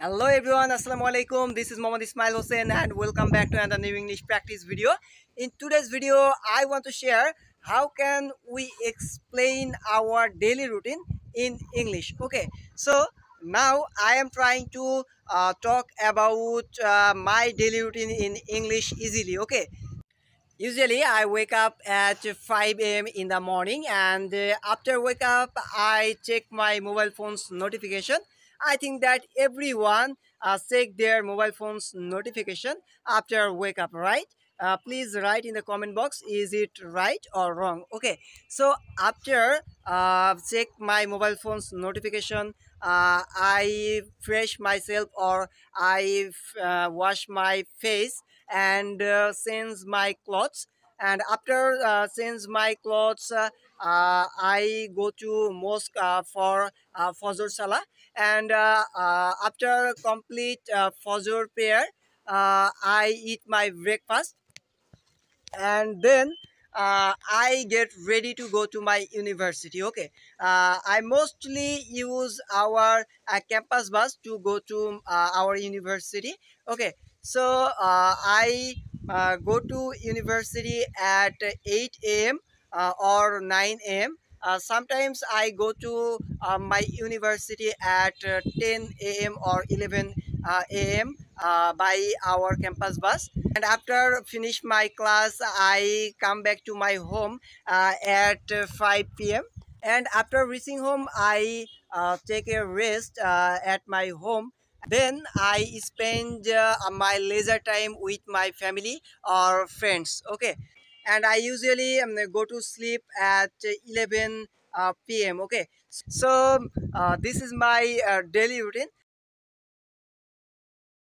Hello everyone, Assalamu alaikum. This is Mohammad Ismail Hussain and welcome back to another new English practice video. In today's video, I want to share how can we explain our daily routine in English. Okay, so now I am trying to talk about my daily routine in English easily. Okay, usually I wake up at 5 a.m. in the morning and after wake up I check my mobile phone's notification. I think that everyone check their mobile phone's notification after wake up, right? Please write in the comment box, is it right or wrong? Okay, so after check my mobile phone's notification, I fresh myself or I wash my face and change my clothes. And after change my clothes, I go to mosque for Fajr Salah. And after complete Fajr prayer, I eat my breakfast and then I get ready to go to my university. Okay, I mostly use our campus bus to go to our university. Okay, so I go to university at 8 a.m. Or 9 a.m. Sometimes I go to my university at 10 a.m. or 11 a.m. By our campus bus. And after finish my class I come back to my home at 5 p.m. And after reaching home I take a rest at my home. Then I spend my leisure time with my family or friends. Okay, and I usually go to sleep at 11 p.m. Okay, so this is my daily routine.